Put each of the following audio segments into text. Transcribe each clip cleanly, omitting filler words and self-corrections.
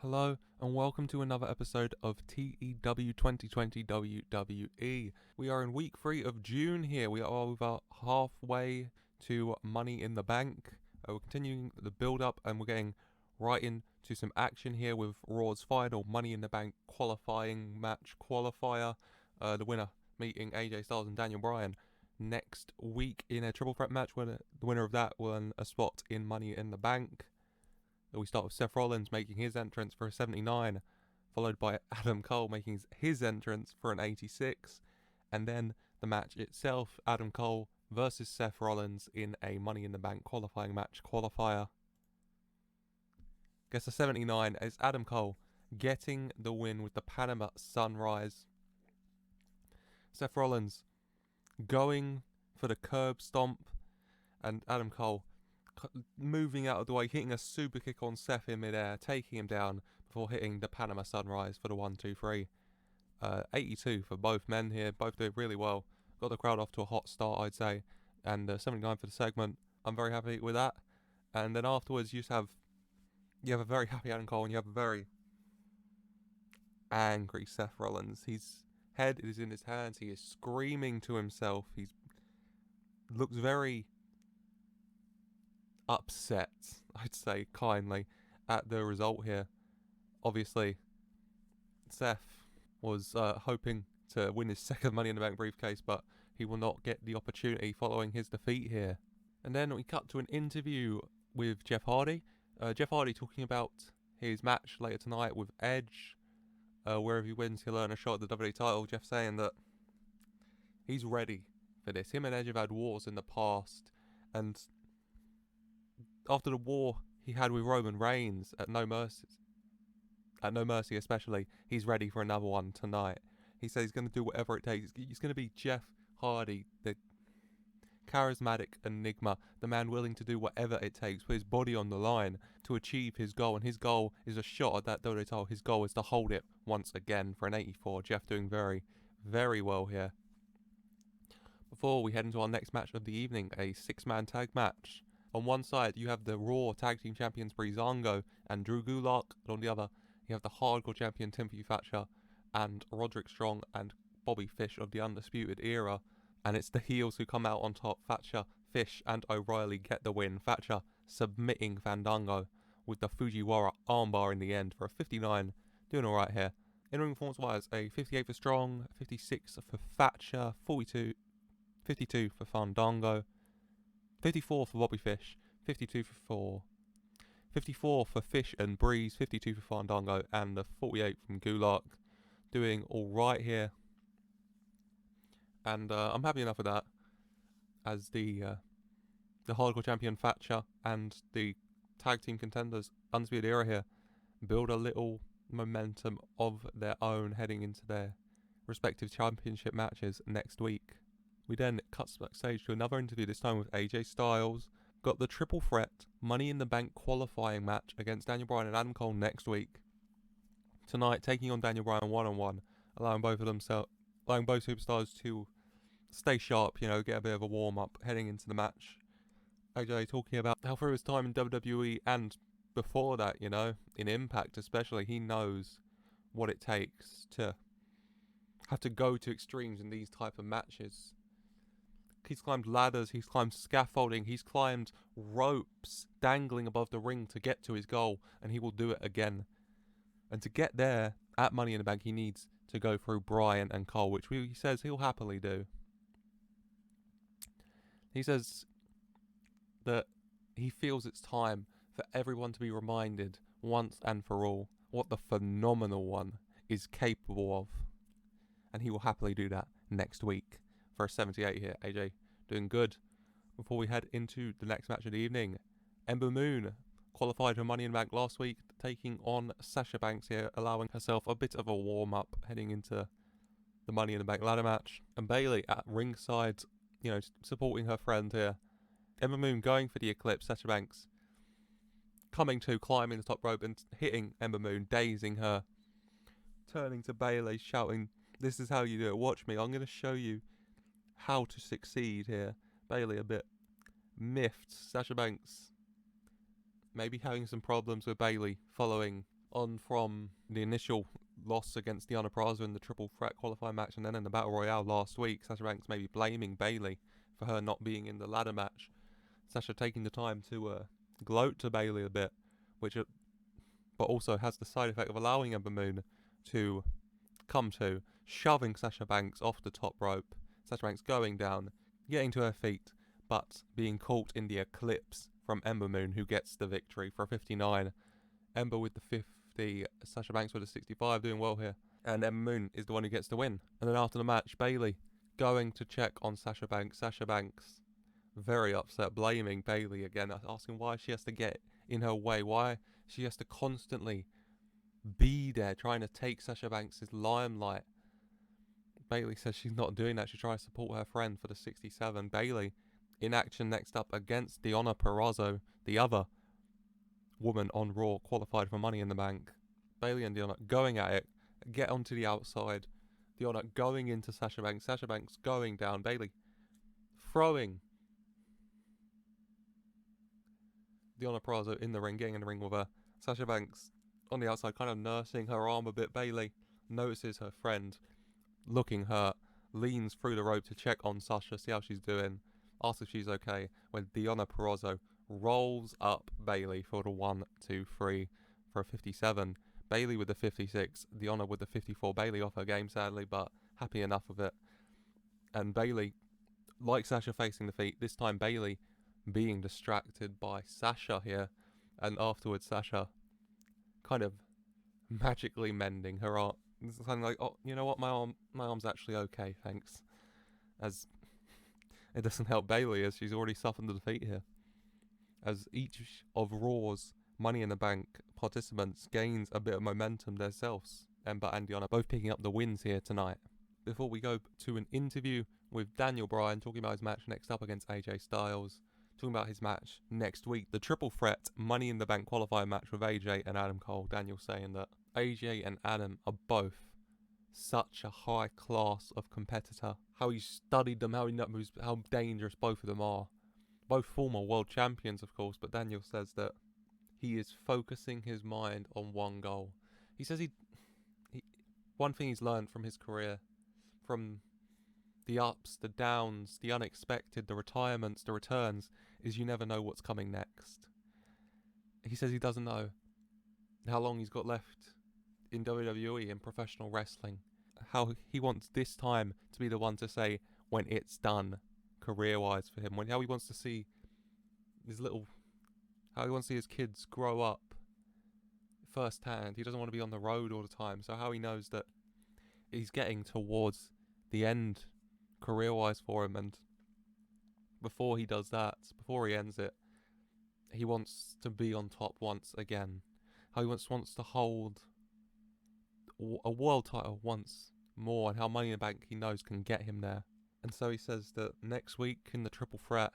Hello and welcome to another episode of TEW 2020 WWE. We are in week 3 of June here. We are over halfway to Money in the Bank. We're continuing the build up and we're getting right into some action here with Raw's final Money in the Bank qualifying match qualifier. The winner meeting AJ Styles and Daniel Bryan next week in a triple threat match where the winner of that will earn a spot in Money in the Bank. We start with Seth Rollins making his entrance for a 79, followed by Adam Cole making his entrance for an 86, and then the match itself, Adam Cole versus Seth Rollins in a Money in the Bank qualifying match qualifier. Guess the 79 is Adam Cole getting the win with the Panama Sunrise. Seth Rollins going for the curb stomp, and Adam Cole moving out of the way, hitting a super kick on Seth in midair, taking him down before hitting the Panama Sunrise for the 1-2-3. 82 for both men here, both doing really well. Got the crowd off to a hot start, I'd say, and 79 for the segment. I'm very happy with that. And then afterwards, you have a very happy Adam Cole and you have a very angry Seth Rollins. His head is in his hands. He is screaming to himself. He looks very upset, I'd say kindly, at the result here. Obviously, Seth was hoping to win his second Money in the Bank briefcase, but he will not get the opportunity following his defeat here. And then we cut to an interview with Jeff Hardy. Jeff Hardy talking about his match later tonight with Edge. Where if he wins, he'll earn a shot at the WWE title. Jeff saying that he's ready for this. Him and Edge have had wars in the past, and after the war he had with Roman Reigns at No Mercy especially, he's ready for another one tonight. He says he's going to do whatever it takes. He's going to be Jeff Hardy, the charismatic enigma, the man willing to do whatever it takes, put his body on the line to achieve his goal, and his goal is a shot at that WWE title. His goal is to hold it once again for an 84. Jeff doing very, very well here. Before we head into our next match of the evening, a 6-man tag match. On one side, you have the Raw Tag Team Champions Breezango and Drew Gulak, and on the other, you have the Hardcore Champion Timothy Thatcher and Roderick Strong and Bobby Fish of the Undisputed Era. And it's the heels who come out on top. Thatcher, Fish, and O'Reilly get the win. Thatcher submitting Fandango with the Fujiwara armbar in the end for a 59. Doing alright here. In-ring performance-wise, a 58 for Strong, 56 for Thatcher, 52 for Fandango, 54 for Bobby Fish, 54 for Fish and Breeze, 52 for Fandango, and the 48 from Gulak. Doing alright here. And I'm happy enough with that, as the Hardcore Champion Thatcher and the Tag Team Contenders Undisputed Era here build a little momentum of their own heading into their respective championship matches next week. We then cut backstage to another interview, this time with AJ Styles. Got the triple threat Money in the Bank qualifying match against Daniel Bryan and Adam Cole next week. Tonight, taking on Daniel Bryan one-on-one, allowing both superstars to stay sharp, get a bit of a warm-up heading into the match. AJ talking about how through his time in WWE and before that, in Impact especially, he knows what it takes to have to go to extremes in these type of matches. He's climbed ladders, he's climbed scaffolding, he's climbed ropes dangling above the ring to get to his goal, and he will do it again. And to get there at Money in the Bank, he needs to go through Bryan and Cole, which he says he'll happily do. He says that he feels it's time for everyone to be reminded once and for all what the phenomenal one is capable of. And he will happily do that next week for a 78 here. AJ doing good. Before we head into the next match of the evening, Ember Moon qualified for Money in the Bank last week, taking on Sasha Banks here, allowing herself a bit of a warm-up heading into the Money in the Bank ladder match. And Bayley at ringside, supporting her friend here. Ember Moon going for the Eclipse, Sasha Banks coming to, climbing the top rope and hitting Ember Moon, dazing her. Turning to Bayley, shouting, "This is how you do it, watch me, I'm going to show you how to succeed here." Bayley a bit miffed. Sasha Banks maybe having some problems with Bayley following on from the initial loss against Deonna Purrazzo in the triple threat qualifying match, and then in the Battle Royale last week, Sasha Banks maybe blaming Bayley for her not being in the ladder match. Sasha taking the time to gloat to Bayley a bit, but also has the side effect of allowing Ember Moon to come to, shoving Sasha Banks off the top rope. Sasha Banks going down, getting to her feet, but being caught in the eclipse from Ember Moon, who gets the victory for a 59. Ember with the 50, Sasha Banks with a 65, doing well here. And Ember Moon is the one who gets the win. And then after the match, Bayley going to check on Sasha Banks. Sasha Banks very upset, blaming Bayley again, asking why she has to get in her way, why she has to constantly be there, trying to take Sasha Banks' limelight. Bayley says she's not doing that. She tries to support her friend for the 67. Bayley in action next up against Deonna Purrazzo, the other woman on Raw qualified for Money in the Bank. Bayley and Deonna going at it, get onto the outside. Deonna going into Sasha Banks. Sasha Banks going down. Bayley throwing Deonna Purrazzo in the ring, getting in the ring with her. Sasha Banks on the outside, kind of nursing her arm a bit. Bayley notices her friend looking hurt, leans through the rope to check on Sasha, see how she's doing, asks if she's okay, when Deonna Purrazzo rolls up Bayley for the 1, 2, 3 for a 57. Bayley with the 56, Deonna with the 54. Bayley off her game, sadly, but happy enough with it. And Bayley, like Sasha facing the feet, this time Bayley being distracted by Sasha here, and afterwards Sasha kind of magically mending her arm. It's kind of like, oh, you know what, my arm's actually okay, thanks. As it doesn't help Bayley, as she's already suffered the defeat here. As each of Raw's Money in the Bank participants gains a bit of momentum themselves, Ember and Deonna both picking up the wins here tonight. Before we go to an interview with Daniel Bryan, talking about his match next up against AJ Styles, talking about his match next week, the triple threat Money in the Bank qualifying match with AJ and Adam Cole. Daniel saying that AJ and Adam are both such a high class of competitor. How he studied them, how he knows how dangerous both of them are. Both former world champions, of course, but Daniel says that he is focusing his mind on one goal. He says he one thing he's learned from his career, from the ups, the downs, the unexpected, the retirements, the returns, is you never know what's coming next. He says he doesn't know how long he's got left in WWE and professional wrestling. How he wants this time to be the one to say when it's done, career-wise for him. How he wants to see how he wants to see his kids grow up firsthand. He doesn't want to be on the road all the time. So how he knows that he's getting towards the end career-wise for him, and before he does that, before he ends it, he wants to be on top once again. How he wants to hold a world title once more, and how Money in the Bank he knows can get him there. And so he says that next week in the triple threat,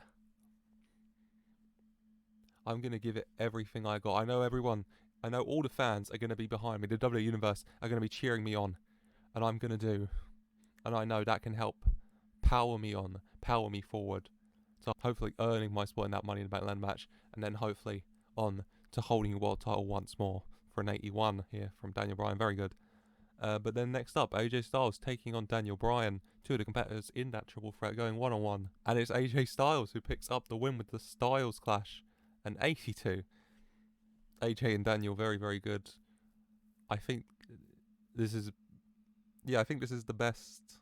I'm going to give it everything I got. I know all the fans are going to be behind me. The WWE Universe are going to be cheering me on, and I'm going to do. And I know that can help power me on, power me forward. So hopefully earning my spot in that Money in the Bank land match, and then hopefully on to holding a world title once more for an 81 here from Daniel Bryan. Very good. But then next up, AJ Styles taking on Daniel Bryan, two of the competitors in that triple threat, going one-on-one. And it's AJ Styles who picks up the win with the Styles Clash, an 82. AJ and Daniel, very, very good. I think this is the best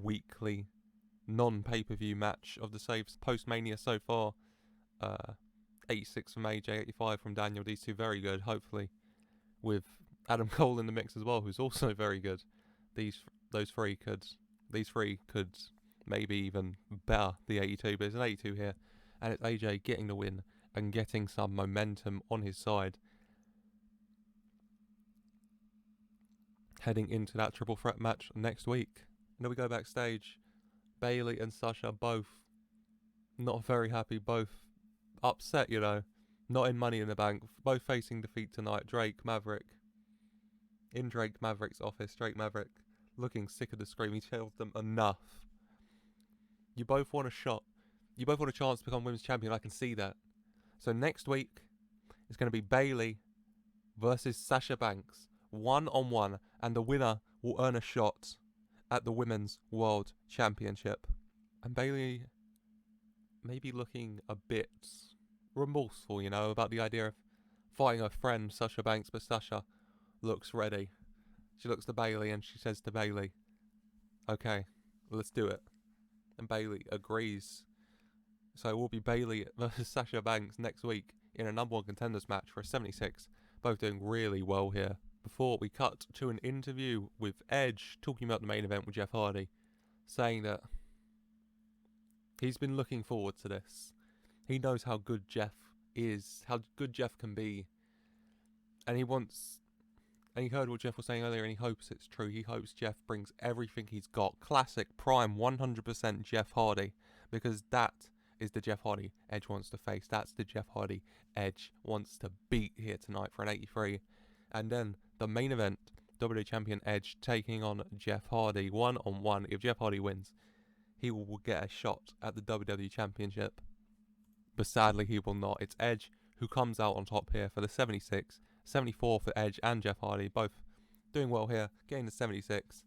weekly non-pay-per-view match of the saves post-Mania so far. 86 from AJ, 85 from Daniel. These two very good, hopefully, with Adam Cole in the mix as well, who's also very good. These three could maybe even better the 82, but it's an 82 here, and it's AJ getting the win and getting some momentum on his side, heading into that triple threat match next week. And then we go backstage. Bayley and Sasha both not very happy, both upset, not in Money in the Bank, both facing defeat tonight. Drake Maverick in Drake Maverick's office. Drake Maverick looking sick of the scream. He tells them enough. You both want a shot. You both want a chance to become women's champion. I can see that. So next week, It's going to be Bayley versus Sasha Banks, 1-on-1, and the winner will earn a shot at the Women's World Championship. And Bayley may be looking a bit remorseful, about the idea of fighting her friend Sasha Banks, but Sasha looks ready. She looks to Bayley and she says to Bayley, okay, let's do it. And Bayley agrees. So it will be Bayley versus Sasha Banks next week in a number 1 contenders match for a 76. Both doing really well here. Before we cut to an interview with Edge talking about the main event with Jeff Hardy, saying that he's been looking forward to this. He knows how good Jeff is, how good Jeff can be. And he heard what Jeff was saying earlier and he hopes it's true. He hopes Jeff brings everything he's got. Classic, prime, 100% Jeff Hardy. Because that is the Jeff Hardy Edge wants to face. That's the Jeff Hardy Edge wants to beat here tonight for an 83. And then the main event, WWE Champion Edge taking on Jeff Hardy 1-on-1. If Jeff Hardy wins, he will get a shot at the WWE Championship. But sadly, he will not. It's Edge who comes out on top here for the 76. 74 for Edge and Jeff Hardy, both doing well here, getting the 76.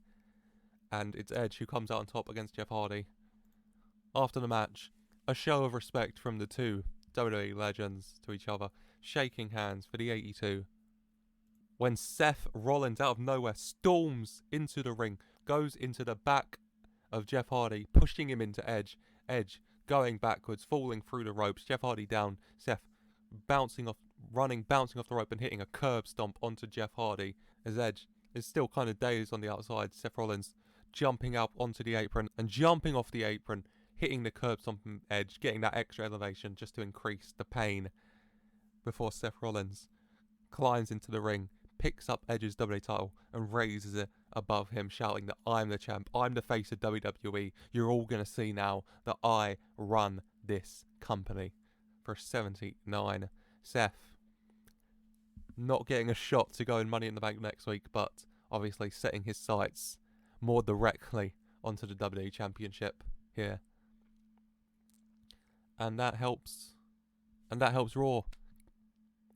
And it's Edge who comes out on top against Jeff Hardy. After the match, a show of respect from the two WWE legends to each other, shaking hands for the 82. When Seth Rollins out of nowhere storms into the ring, goes into the back of Jeff Hardy, pushing him into Edge. Edge going backwards, falling through the ropes. Jeff Hardy down. Seth bouncing off the rope and hitting a curb stomp onto Jeff Hardy. As Edge is still kind of dazed on the outside. Seth Rollins jumping up onto the apron and jumping off the apron, hitting the curb stomp from Edge, getting that extra elevation just to increase the pain. Before Seth Rollins climbs into the ring, picks up Edge's WWE title and raises it above him, shouting that I'm the champ, I'm the face of WWE. You're all going to see now that I run this company. For 79. Seth not getting a shot to go in Money in the Bank next week, but obviously setting his sights more directly onto the WWE Championship here. And that helps Raw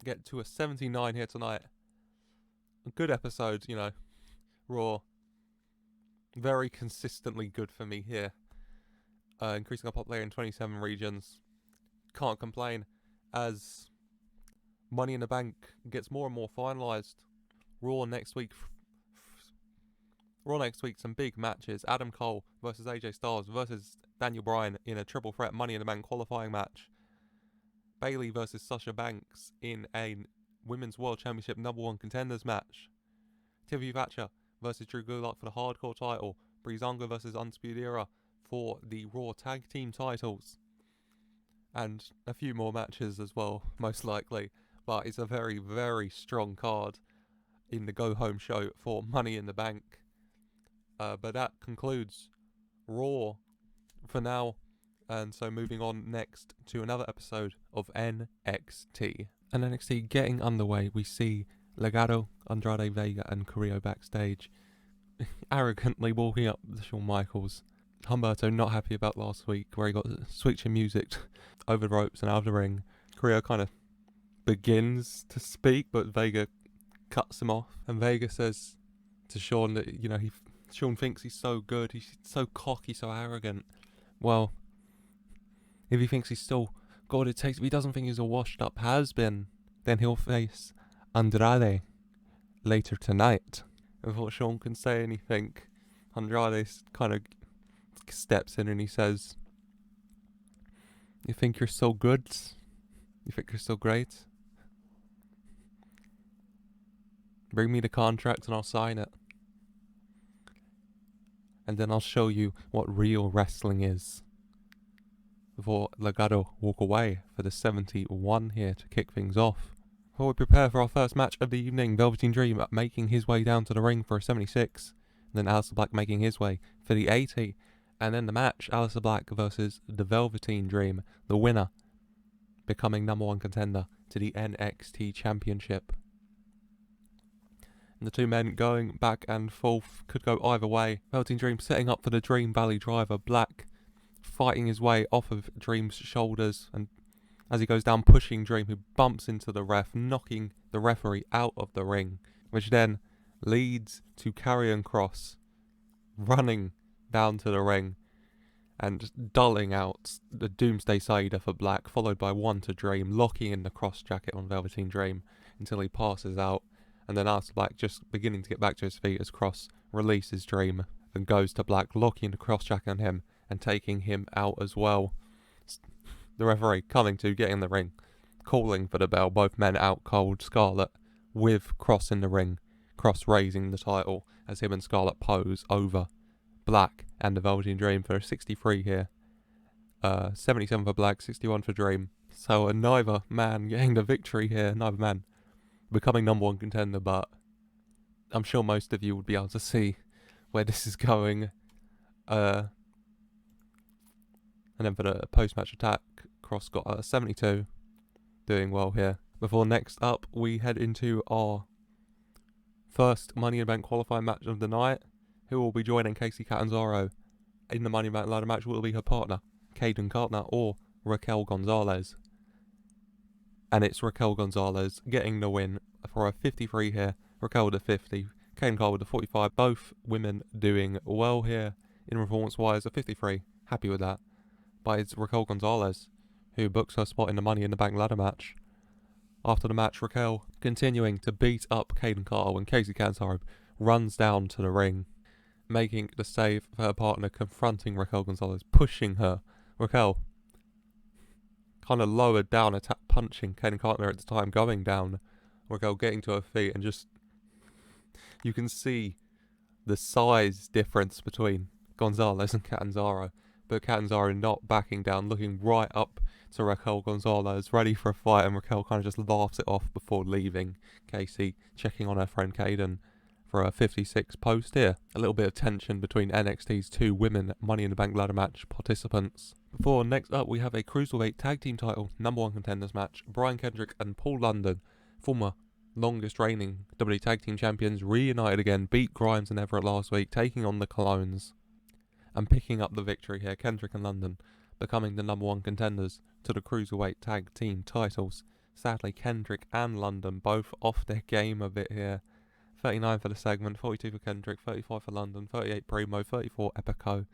get to a 79 here tonight. A good episode, Raw. Very consistently good for me here. Increasing our popularity in 27 regions. Can't complain as Money in the Bank gets more and more finalised. Raw next week, some big matches. Adam Cole versus AJ Styles versus Daniel Bryan in a triple threat Money in the Bank qualifying match. Bayley versus Sasha Banks in a Women's World Championship number 1 contenders match. TEW Thatcher versus Drew Gulak for the hardcore title. Breezango versus Undisputed Era for the Raw Tag Team titles. And a few more matches as well, most likely. But it's a very, very strong card in the go-home show for Money in the Bank. But that concludes Raw for now. And so moving on next to another episode of NXT. And NXT getting underway, we see Legado, Andrade, Vega and Carrillo backstage, arrogantly walking up to Shawn Michaels. Humberto not happy about last week where he got switching music over the ropes and out of the ring. Carrillo kind of begins to speak, but Vega cuts him off. And Vega says to Shawn that, Shawn thinks he's so good, he's so cocky, so arrogant. Well, if he thinks he's still got what it takes, if he doesn't think he's a washed up has-been, then he'll face Andrade later tonight. Before Shawn can say anything, Andrade kind of steps in and he says, "You think you're so good? You think you're so great? Bring me the contract and I'll sign it. And then I'll show you what real wrestling is." Before Legado walk away for the 71 here to kick things off. While we prepare for our first match of the evening, Velveteen Dream making his way down to the ring for a 76. And then Aleister Black making his way for the 80. And then the match, Aleister Black versus the Velveteen Dream, the winner becoming number 1 contender to the NXT Championship. And the two men going back and forth, could go either way. Velveteen Dream setting up for the Dream Valley Driver. Black fighting his way off of Dream's shoulders and as he goes down pushing Dream, who bumps into the ref, knocking the referee out of the ring, which then leads to Karrion Kross running down to the ring and dulling out the Doomsday Sailor for Black, followed by one to Dream, locking in the cross jacket on Velveteen Dream until he passes out, and then Aleister Black just beginning to get back to his feet as Kross releases Dream and goes to Black, locking the cross jacket on him and taking him out as well. The referee coming to, getting in the ring, calling for the bell, both men out cold. Scarlett with Kross in the ring, Kross raising the title as him and Scarlett pose over Black and the Velveteen Dream for a 63 here. 77 for Black, 61 for Dream. So neither man getting the victory here, neither man becoming number one contender, but I'm sure most of you would be able to see where this is going. And then for the post-match attack, Kross got a 72, doing well here. Before next up, we head into our first Money in the Bank qualifying match of the night. Who will be joining Kacy Catanzaro in the Money in the Bank ladder match will be her partner, Kayden Carter or Raquel Gonzalez. And it's Raquel Gonzalez getting the win for a 53 here. Raquel with a 50, Kayden Carter with a 45. Both women doing well here in performance-wise. A 53, happy with that. But it's Raquel Gonzalez who books her spot in the Money in the Bank ladder match. After the match, Raquel continuing to beat up Kayden Carter when Kacy Catanzaro runs down to the ring, making the save for her partner, confronting Raquel Gonzalez, pushing her. Raquel kind of lowered down, punching Kayden Carter at the time, going down. Raquel getting to her feet, and just, you can see the size difference between Gonzalez and Catanzaro. But Catanzaro not backing down, looking right up to Raquel Gonzalez, ready for a fight, and Raquel kind of just laughs it off before leaving. Kacy checking on her friend Kayden for a 56 post here. A little bit of tension between NXT's two women Money in the Bank ladder match participants. Before next up, we have a Cruiserweight Tag Team title number one contenders match. Bryan Kendrick and Paul London, former longest reigning WWE Tag Team champions, reunited again, beat Grimes and Everett last week, taking on the Clones and picking up the victory here. Kendrick and London becoming the number one contenders to the Cruiserweight Tag Team titles. Sadly, Kendrick and London both off their game a bit here. 39 for the segment, 42 for Kendrick, 35 for London, 38 Primo, 34 Epico.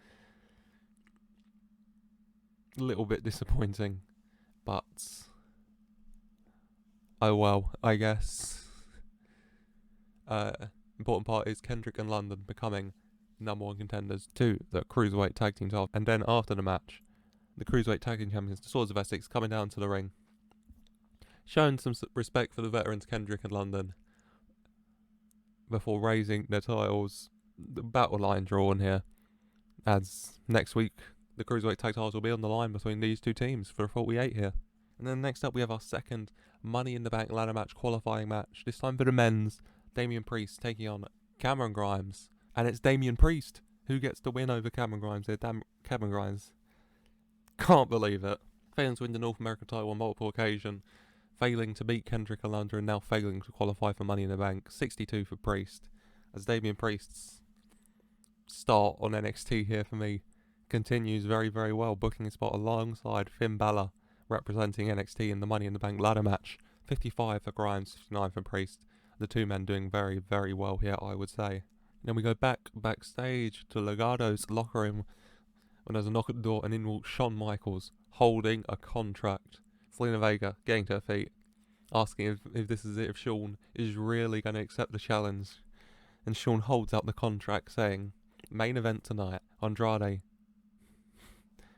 A little bit disappointing, but oh well, I guess. Important part is Kendrick and London becoming number one contenders to the Cruiserweight Tag Team title. And then after the match, the Cruiserweight Tag Team champions, the Swords of Essex, coming down to the ring, showing some respect for the veterans Kendrick and London before raising their titles. The battle line drawn here, as next week the Cruiserweight Tag titles will be on the line between these two teams for a 48 here. And then next up we have our second Money in the Bank ladder match qualifying match, this time for the men's. Damian Priest taking on Cameron Grimes, and it's Damian Priest who gets the win over Cameron Grimes here. Cameron Grimes, can't believe it, failing to win the North American title on multiple occasions, failing to beat Kendrick and London, and now failing to qualify for Money in the Bank. 62 for Priest, as Damian Priest's start on NXT here for me continues very, very well, booking his spot alongside Finn Balor, representing NXT in the Money in the Bank ladder match. 55 for Grimes, 59 for Priest. The two men doing very, very well here, I would say. Then we go backstage to Legado's locker room when there's a knock at the door, and in walks Shawn Michaels holding a contract. Zelina Vega getting to her feet, asking if this is it, if Shawn is really going to accept the challenge. And Shawn holds out the contract saying, main event tonight, Andrade,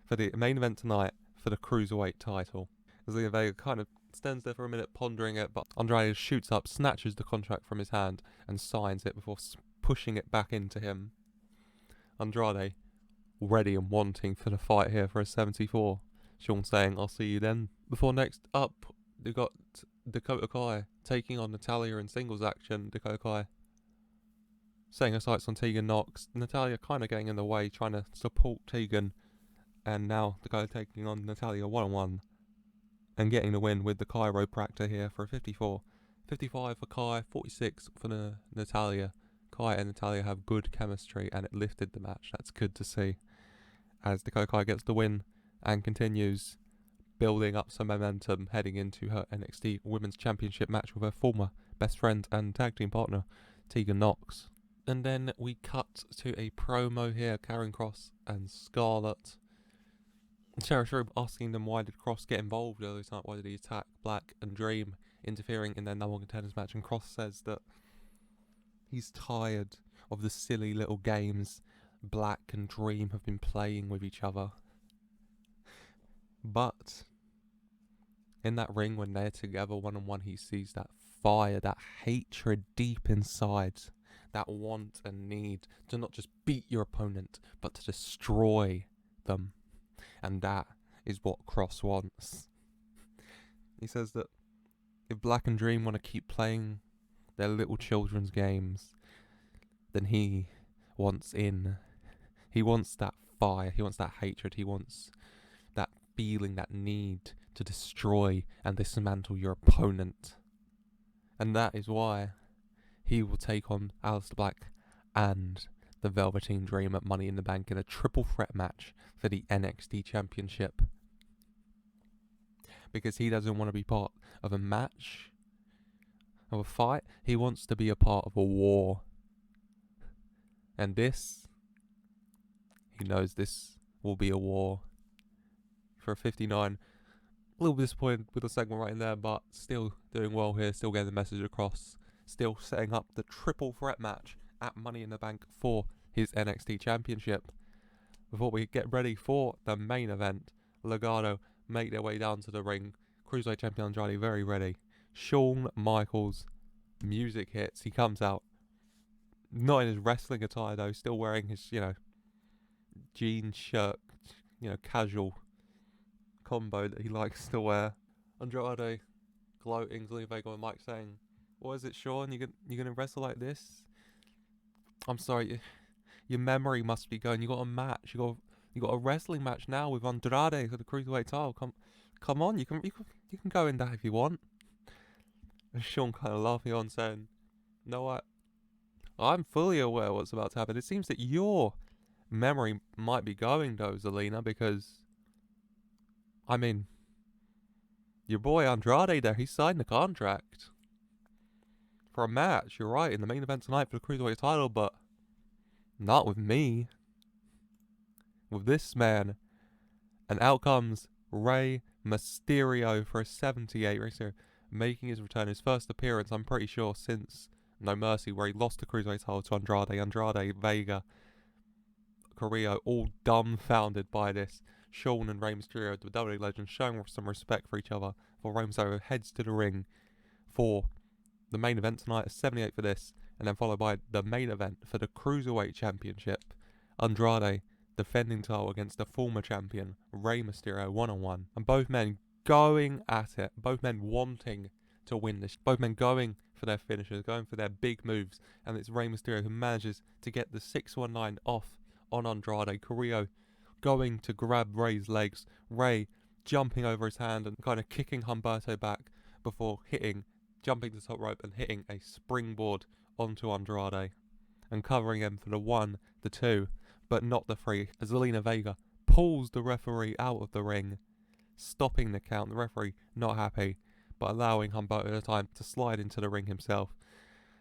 for the main event tonight for the Cruiserweight title. Zelina Vega kind of stands there for a minute pondering it, but Andrade shoots up, snatches the contract from his hand and signs it before pushing it back into him. Andrade ready and wanting for the fight here for a 74. Shawn saying, I'll see you then. Before next up, we got Dakota Kai taking on Natalya in singles action. Dakota Kai setting her sights on Tegan Nox. Natalya kind of getting in the way, trying to support Tegan. And now Dakota taking on Natalya one-on-one and getting the win with the chiropractor here for a 54. 55 for Kai, 46 for Natalya. Kai and Natalya have good chemistry and it lifted the match. That's good to see, as Dakota Kai gets the win and continues building up some momentum heading into her NXT Women's Championship match with her former best friend and tag team partner, Tegan Nox. And then we cut to a promo here, Karrion Kross and Scarlett. Shirai asking them why did Kross get involved earlier tonight, why did he attack Black and Dream, interfering in their number one contenders match, and Kross says that he's tired of the silly little games Black and Dream have been playing with each other. But in that ring when they're together one-on-one, he sees that fire, that hatred deep inside, that want and need to not just beat your opponent, but to destroy them. And that is what Kross wants. He says that if Black and Dream want to keep playing their little children's games, then he wants in. He wants that fire, he wants that hatred, he wants that feeling, that need to destroy and dismantle your opponent. And that is why he will take on Aleister Black and the Velveteen Dream at Money in the Bank in a triple threat match for the NXT Championship. Because he doesn't want to be part of a match, of a fight. He wants to be a part of a war. And this, he knows this will be a war. For 59, a little disappointed with the segment right in there, but still doing well here, still getting the message across, still setting up the triple threat match at Money in the Bank for his NXT Championship. Before we get ready for the main event, Legado make their way down to the ring. Cruiserweight champion Andrade very ready. Shawn Michaels music hits. He comes out, not in his wrestling attire though, still wearing his, jean shirt, casual combo that he likes to wear. Andrade gloating, Zelina Vega and Mike saying, "What is it, Shawn? You gonna wrestle like this? I'm sorry, your memory must be going. You got a match. You got a wrestling match now with Andrade for the Cruiserweight title. Come on, you can go in that if you want." And Shawn kind of laughing on, saying, "No, what? I'm fully aware what's about to happen. It seems that your memory might be going though, Zelina, because your boy Andrade there, he signed the contract for a match. You're right, in the main event tonight for the Cruiserweight title, but not with me. With this man." And out comes Rey Mysterio for a 78 racer, making his return, his first appearance, I'm pretty sure, since No Mercy, where he lost the Cruiserweight title to Andrade, Vega, Carrillo, all dumbfounded by this. Shawn and Rey Mysterio, the WWE legends, showing some respect for each other, for Rey Mysterio heads to the ring for the main event tonight, a 78 for this, and then followed by the main event for the Cruiserweight Championship. Andrade defending title against the former champion, Rey Mysterio, one-on-one. And both men going at it, both men wanting to win this, both men going for their finishers, going for their big moves, and it's Rey Mysterio who manages to get the 619 off on Andrade. Carrillo going to grab Rey's legs, Rey jumping over his hand and kind of kicking Humberto back before jumping to the top rope and hitting a springboard onto Andrade and covering him for the 1, the 2, but not the 3, as Zelina Vega pulls the referee out of the ring, stopping the count. The referee not happy, but allowing Humberto the time to slide into the ring himself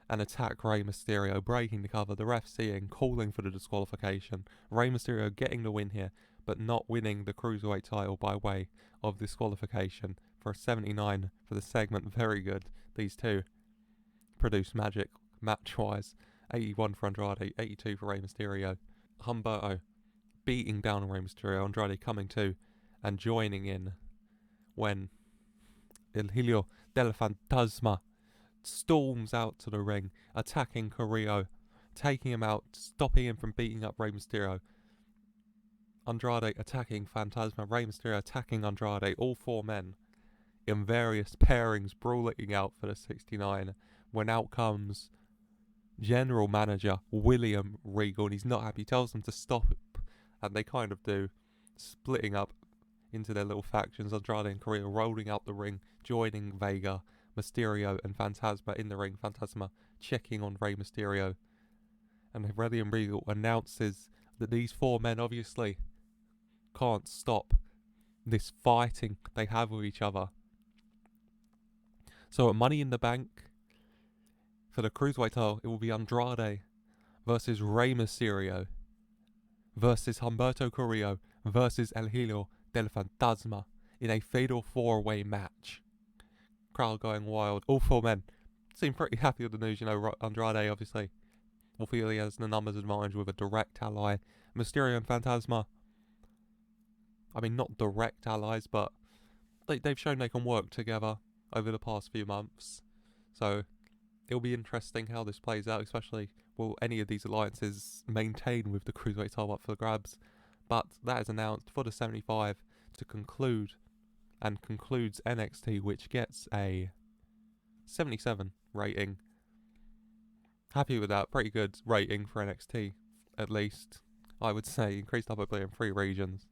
and attack Rey Mysterio, breaking the cover. The ref seeing, calling for the disqualification. Rey Mysterio getting the win here, but not winning the Cruiserweight title by way of disqualification for a 79 for the segment. Very good. These two produce magic match-wise. 81 for Andrade, 82 for Rey Mysterio. Humberto beating down on Rey Mysterio. Andrade coming to and joining in when El Hijo del Fantasma storms out to the ring, attacking Carrillo, taking him out, stopping him from beating up Rey Mysterio. Andrade attacking Fantasma, Rey Mysterio attacking Andrade, all four men in various pairings brawling out for the 69, when out comes General Manager William Regal, and he's not happy. He tells them to stop it, and they kind of do, splitting up into their little factions. Andrade and Carrillo rolling out the ring, joining Vega, Mysterio and Fantasma in the ring. Fantasma checking on Rey Mysterio, and William Regal announces that these four men obviously can't stop this fighting they have with each other. So at Money in the Bank, for the Cruiserweight title, it will be Andrade versus Rey Mysterio versus Humberto Carrillo versus El Hijo del Fantasma in a fatal 4-way match. Crowd going wild. All 4 men seem pretty happy with the news. Andrade obviously will feel he has the numbers advantage with a direct ally. Mysterio and Fantasma, I mean, not direct allies, but they've shown they can work together over the past few months. So it'll be interesting how this plays out, especially will any of these alliances maintain with the Cruiserweight title up for the grabs. But that is announced for the 75 to conclude, and concludes NXT, which gets a 77 rating. Happy with that. Pretty good rating for NXT, at least. I would say increased publicly in 3 regions.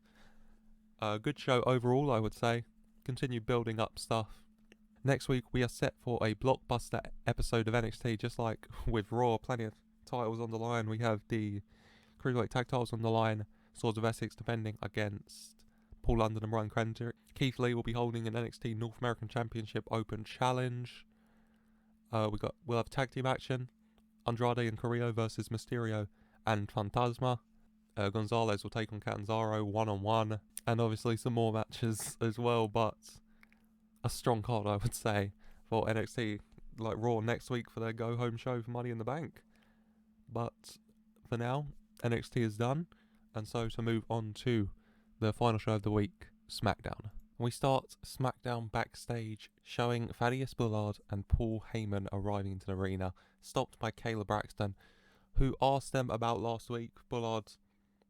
Good show overall, I would say. Continue building up stuff. Next week we are set for a blockbuster episode of NXT, just like with Raw. Plenty of titles on the line. We have the Cruiserweight tag titles on the line. Swords of Essex defending against Paul London and Bryan Kendrick. Keith Lee will be holding an NXT North American Championship Open Challenge. We'll have tag team action. Andrade and Carrillo versus Mysterio and Fantasma. Gonzalez will take on Catanzaro 1-on-1. And obviously some more matches as well, but a strong card, I would say, for NXT, like Raw next week for their go-home show for Money in the Bank. But for now, NXT is done, and so to move on to the final show of the week, Smackdown. We start Smackdown backstage, showing Thaddeus Bullard and Paul Heyman arriving into the arena, stopped by Kayla Braxton, who asked them about last week. Bullard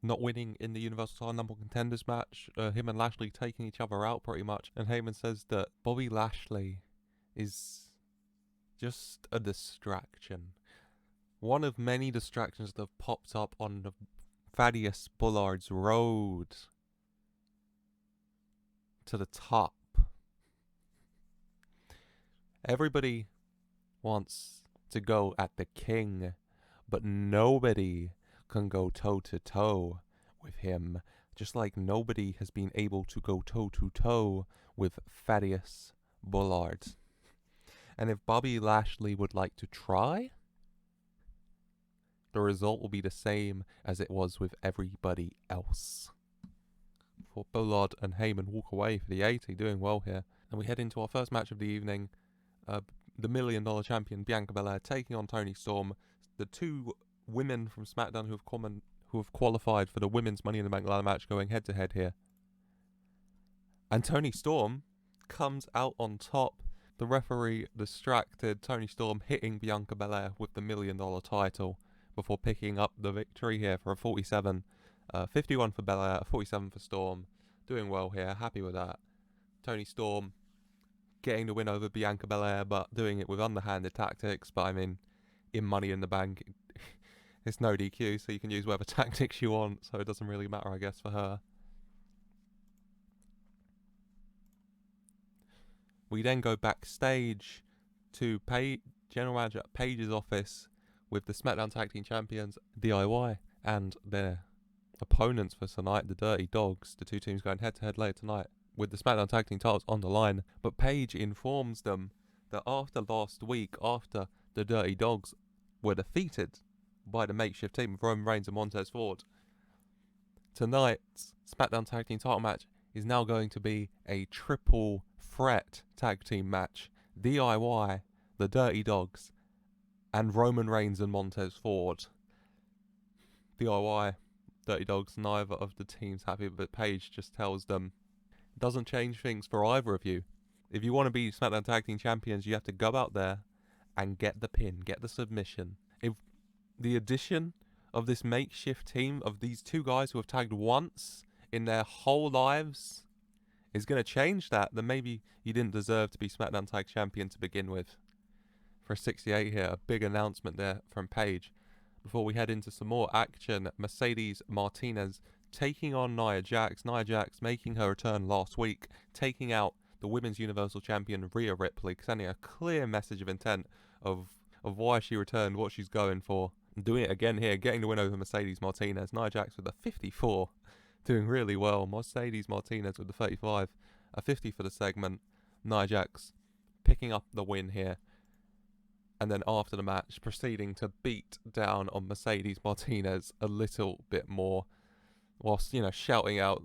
not winning in the Universal title number contenders match, him and Lashley taking each other out pretty much, and Heyman says that Bobby Lashley is just a distraction. One of many distractions that have popped up on the Thaddeus Bullard's road to the top. Everybody wants to go at the king, but nobody can go toe-to-toe with him, just like nobody has been able to go toe-to-toe with Thaddeus Bullard. And if Bobby Lashley would like to try, the result will be the same as it was with everybody else. For Bullard and Heyman walk away for the 80, doing well here. And we head into our first match of the evening. The $1 million champion Bianca Belair taking on Toni Storm. The 2 women from Smackdown who have qualified for the women's Money in the Bank ladder match going head to head here. And Toni Storm comes out on top. The referee distracted Toni Storm, hitting Bianca Belair with the $1 million title before picking up the victory here for a 47. 51 for Belair, 47 for Storm. Doing well here, happy with that. Toni Storm getting the win over Bianca Belair, but doing it with underhanded tactics. But I mean, in Money in the Bank, it's no DQ, so you can use whatever tactics you want, so it doesn't really matter, I guess, for her. We then go backstage to General Manager Paige's office with the Smackdown Tag Team Champions, DIY, and their opponents for tonight, the Dirty Dawgs. The 2 teams going head-to-head later tonight with the Smackdown Tag Team titles on the line. But Paige informs them that after last week, after the Dirty Dawgs were defeated by the makeshift team of Roman Reigns and Montez Ford, tonight's Smackdown Tag Team title match is now going to be a triple threat tag team match. DIY, the Dirty Dawgs, and Roman Reigns and Montez Ford. DIY, Dirty Dawgs, neither of the teams happy, but Paige just tells them it doesn't change things for either of you. If you want to be SmackDown Tag Team Champions, you have to go out there and get the pin, get the submission. If the addition of this makeshift team of these 2 guys who have tagged once in their whole lives is going to change that, then maybe you didn't deserve to be SmackDown Tag Champion to begin with. For a 68 here, a big announcement there from Paige. Before we head into some more action, Mercedes Martinez taking on Nia Jax. Nia Jax making her return last week, taking out the Women's Universal Champion Rhea Ripley, sending a clear message of intent of why she returned, what she's going for. Doing it again here, getting the win over Mercedes Martinez. Nia Jax with a 54. doing really well. Mercedes Martinez with the 35, a 50 for the segment. Nia Jax picking up the win here. And then after the match, proceeding to beat down on Mercedes Martinez a little bit more, whilst, shouting out,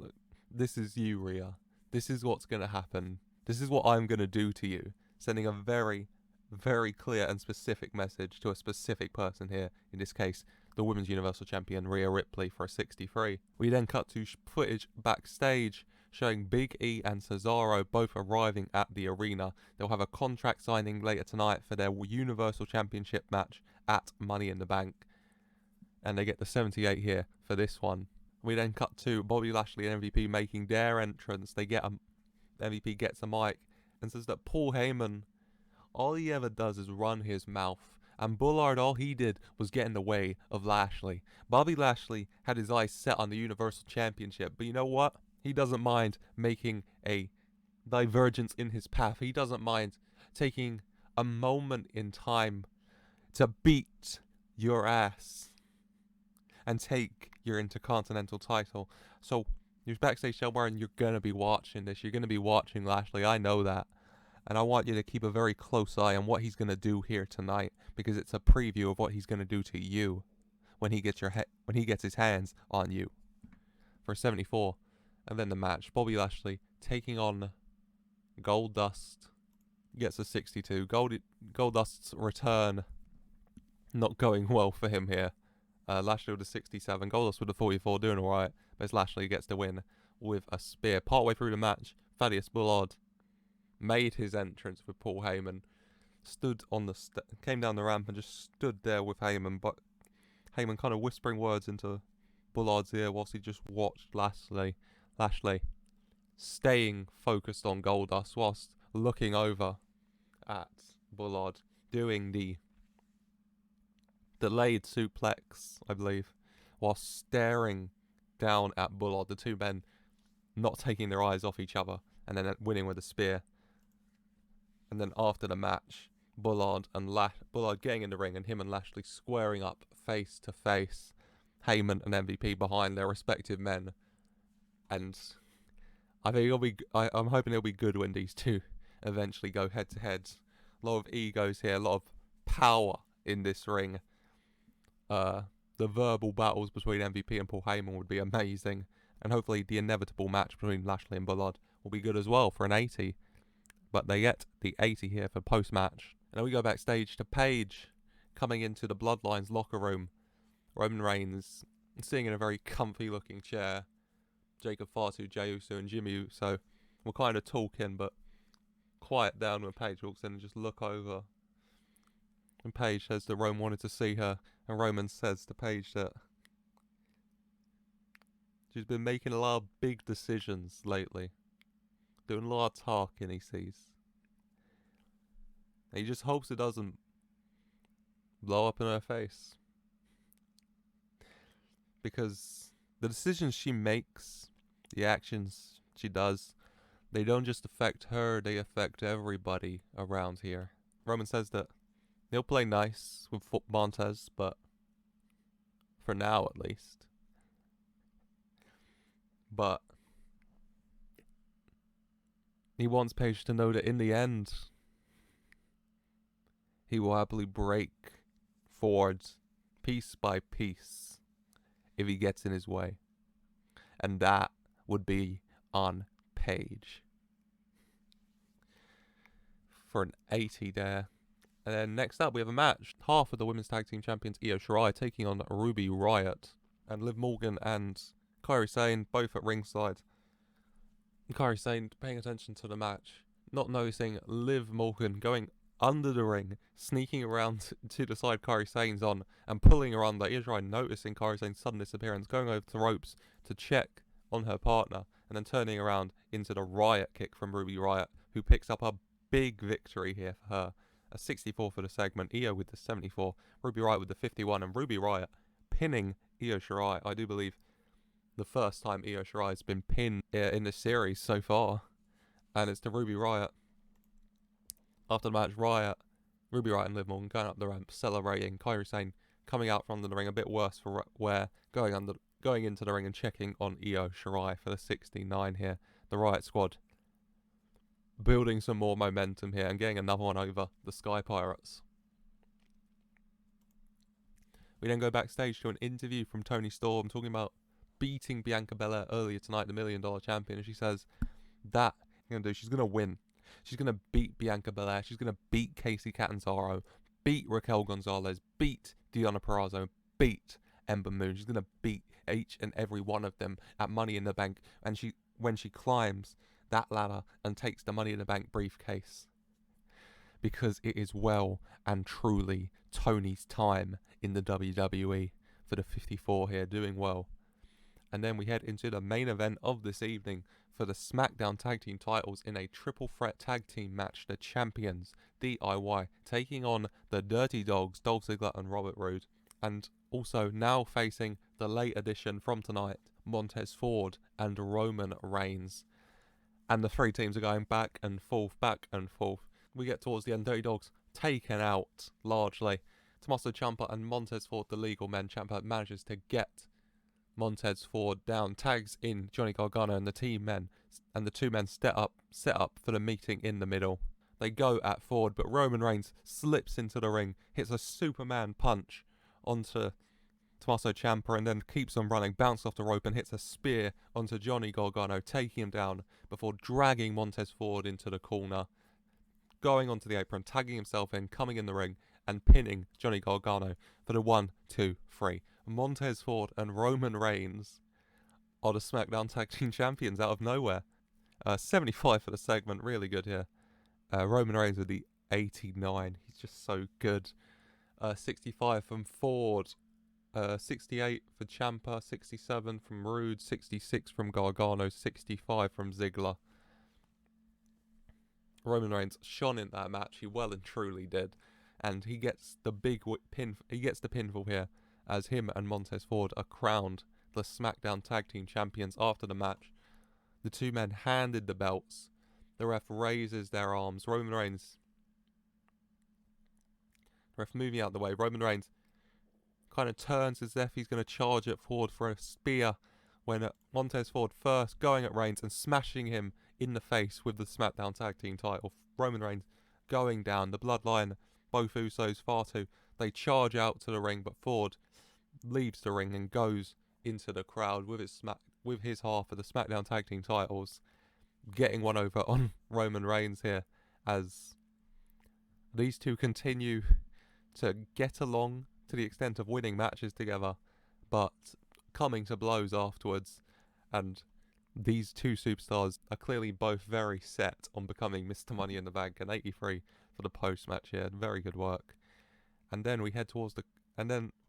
"This is you, Rhea. This is what's going to happen. This is what I'm going to do to you." Sending a very, very clear and specific message to a specific person here. In this case, the Women's Universal Champion, Rhea Ripley, for a 63. We then cut to footage backstage, showing Big E and Cesaro both arriving at the arena. They'll have a contract signing later tonight for their Universal Championship match at Money in the Bank. And they get the 78 here for this one. We then cut to Bobby Lashley and MVP making their entrance. MVP gets a mic and says that Paul Heyman, all he ever does is run his mouth. And Bullard, all he did was get in the way of Lashley. Bobby Lashley had his eyes set on the Universal Championship. But you know what? He doesn't mind making a divergence in his path. He doesn't mind taking a moment in time to beat your ass and take your Intercontinental title. So, you're backstage somewhere and you're going to be watching this. You're going to be watching Lashley. I know that. And I want you to keep a very close eye on what he's going to do here tonight, because it's a preview of what he's going to do to you when he gets his hands on you. For 74. And then the match. Bobby Lashley taking on Goldust. Gets a 62. Goldust's return not going well for him here. Lashley with a 67. Goldust with a 44, doing alright. But it's Lashley who gets the win with a spear. Partway through the match, Thaddeus Bullard made his entrance with Paul Heyman. Stood on the came down the ramp and just stood there with Heyman. But Heyman kind of whispering words into Bullard's ear whilst he just watched Lashley staying focused on Goldust whilst looking over at Bullard, doing the delayed suplex, I believe, while staring down at Bullard, the two men not taking their eyes off each other, and then winning with a spear. And then after the match, Bullard getting in the ring, and him and Lashley squaring up face to face. Heyman and MVP behind their respective men, and I think I'm hoping it'll be good when these two eventually go head to head. A lot of egos here, a lot of power in this ring. The verbal battles between MVP and Paul Heyman would be amazing, and hopefully the inevitable match between Lashley and Bullard will be good as well for an 80. But they get the 80 here for post-match. And then we go backstage to Paige coming into the Bloodlines locker room. Roman Reigns sitting in a very comfy looking chair. Jacob Fatu, Jey Uso and Jimmy Uso were kind of talking, but quiet down when Paige walks in and just look over. And Paige says that Roman wanted to see her, and Roman says to Paige that she's been making a lot of big decisions lately. Doing a lot of talking, he sees. And he just hopes it doesn't blow up in her face. Because the decisions she makes, the actions she does, they don't just affect her, they affect everybody around here. Roman says that he'll play nice with Montez, but for now at least. But he wants Paige to know that in the end, he will happily break forward piece by piece if he gets in his way. And that would be on Paige. For an 80 there. And then next up we have a match. Half of the Women's Tag Team Champions Io Shirai taking on Ruby Riott. And Liv Morgan and Kairi Sane both at ringside. Kairi Sane paying attention to the match. Not noticing Liv Morgan going under the ring, sneaking around to the side Kairi Sane's on and pulling her under. Io Shirai noticing Kairi Sane's sudden disappearance, going over the ropes to check on her partner, and then turning around into the Riott kick from Ruby Riott, who picks up a big victory here for her. A 64 for the segment, Io with the 74, Ruby Riott with the 51, and Ruby Riott pinning Io Shirai. I do believe the first time Io Shirai has been pinned in the series so far, and it's to Ruby Riott. After the match, Ruby Riott and Liv Morgan going up the ramp, celebrating. Kairi Sane coming out from under the ring, a bit worse for wear, going under going into the ring and checking on Io Shirai for the 69 here. The Riott Squad building some more momentum here and getting another one over the Sky Pirates. We then go backstage to an interview from Toni Storm talking about beating Bianca Belair earlier tonight, the $1 Million Champion, and she says that she's going to win. She's going to beat Bianca Belair. She's going to beat Kacy Catanzaro, beat Raquel Gonzalez, beat Deonna Purrazzo, beat Ember Moon. She's going to beat each and every one of them at Money in the Bank. And when she climbs that ladder and takes the Money in the Bank briefcase, because it is well and truly Toni's time in the WWE for the 54 here, doing well. And then we head into the main event of this evening for the Smackdown Tag Team titles in a triple threat tag team match. The champions, DIY, taking on the Dirty Dawgs, Dolph Ziggler and Robert Roode. And also now facing the late addition from tonight, Montez Ford and Roman Reigns. And the three teams are going back and forth, back and forth. We get towards the end, Dirty Dawgs taken out largely. Tommaso Ciampa and Montez Ford, the legal men. Ciampa manages to get Montez Ford down, tags in Johnny Gargano and the team men, and the two men set up for the meeting in the middle. They go at Ford, but Roman Reigns slips into the ring, hits a Superman punch onto Tommaso Ciampa, and then keeps on running, bounces off the rope and hits a spear onto Johnny Gargano, taking him down before dragging Montez Ford into the corner, going onto the apron, tagging himself in, coming in the ring, and pinning Johnny Gargano for the 1, 2, 3. Montez Ford and Roman Reigns are the SmackDown Tag Team Champions out of nowhere. 75 for the segment, really good here. Roman Reigns with the 89, he's just so good. 65 from Ford, 68 for Ciampa, 67 from Roode, 66 from Gargano, 65 from Ziggler. Roman Reigns shone in that match, he well and truly did, and he gets the pinfall here, as him and Montez Ford are crowned the SmackDown Tag Team Champions after the match. The two men handed the belts. The ref raises their arms. Roman Reigns, the ref moving out of the way. Roman Reigns kind of turns as if he's going to charge at Ford for a spear, when Montez Ford first going at Reigns and smashing him in the face with the SmackDown Tag Team title. Roman Reigns going down. The Bloodline, both Usos, Fatu, they charge out to the ring, but Ford leaves the ring and goes into the crowd with his half of the SmackDown Tag Team titles, getting one over on Roman Reigns here, as these two continue to get along to the extent of winning matches together, but coming to blows afterwards. And these two superstars are clearly both very set on becoming Mr. Money in the Bank, and 83 for the post-match here. Very good work. And then we head towards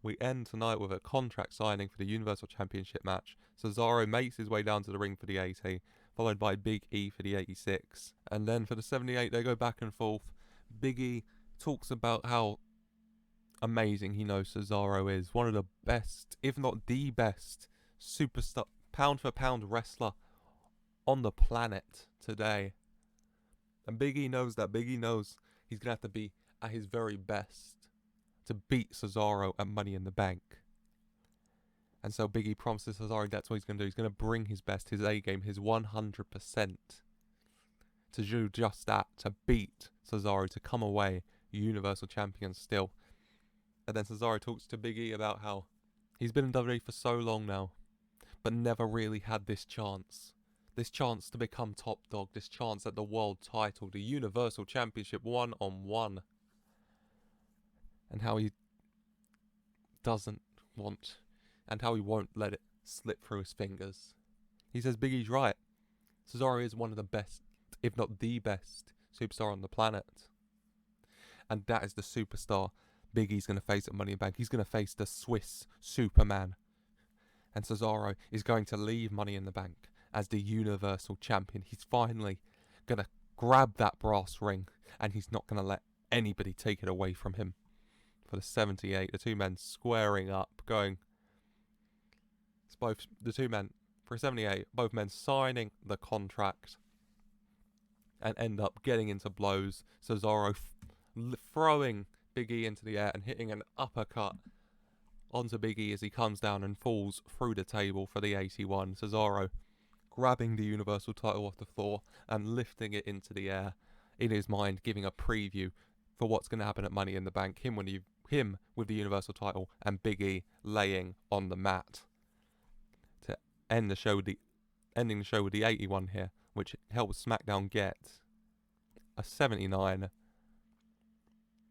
we end tonight with a contract signing for the Universal Championship match. Cesaro makes his way down to the ring for the 80, followed by Big E for the 86. And then for the 78, they go back and forth. Big E talks about how amazing he knows Cesaro is. One of the best, if not the best, superstar, pound for pound wrestler on the planet today. And Big E knows that. Big E knows he's going to have to be at his very best to beat Cesaro at Money in the Bank. And so Big E promises Cesaro that's what he's going to do. He's going to bring his best, his A game, his 100% to do just that, to beat Cesaro, to come away Universal Champion still. And then Cesaro talks to Big E about how he's been in WWE for so long now, but never really had this chance. This chance to become top dog, this chance at the world title, the Universal Championship one-on-one. And how he doesn't want, and how he won't let it slip through his fingers. He says Big E's right. Cesaro is one of the best, if not the best, superstar on the planet. And that is the superstar Big E's going to face at Money in the Bank. He's going to face the Swiss Superman. And Cesaro is going to leave Money in the Bank as the Universal Champion. He's finally going to grab that brass ring, and he's not going to let anybody take it away from him. For the 78, the two men squaring up, going. It's both the two men for a 78, both men signing the contract, and end up getting into blows. Cesaro throwing Big E into the air and hitting an uppercut onto Big E as he comes down and falls through the table for the 81. Cesaro grabbing the Universal title off the floor and lifting it into the air in his mind, giving a preview for what's going to happen at Money in the Bank. Him with the Universal title and Big E laying on the mat to end the show with ending the show with the 81 here, which helps SmackDown get a 79.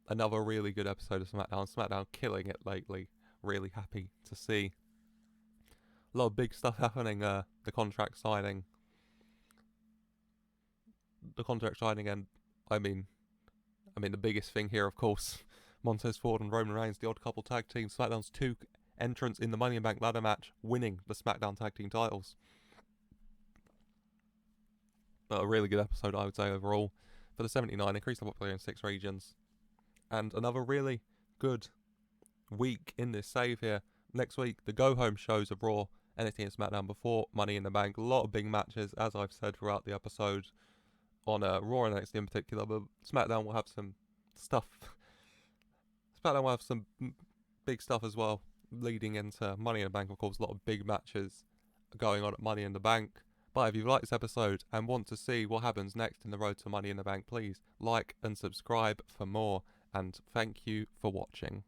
Another really good episode of SmackDown. SmackDown killing it lately. Really happy to see. A lot of big stuff happening. The contract signing. And I mean the biggest thing here, of course, Montez Ford and Roman Reigns, the Odd Couple tag team. SmackDown's 2 entrants in the Money in the Bank ladder match, winning the SmackDown tag team titles. But a really good episode, I would say, overall. For the 79, increased the popularity in 6 regions. And another really good week in this save here. Next week, the go-home shows of Raw, NXT and SmackDown before Money in the Bank. A lot of big matches, as I've said throughout the episode, on Raw and NXT in particular. But SmackDown will have some stuff. SmackDown will have some big stuff as well, leading into Money in the Bank. Of course, a lot of big matches going on at Money in the Bank. But if you've liked this episode and want to see what happens next in the road to Money in the Bank, please like and subscribe for more. And thank you for watching.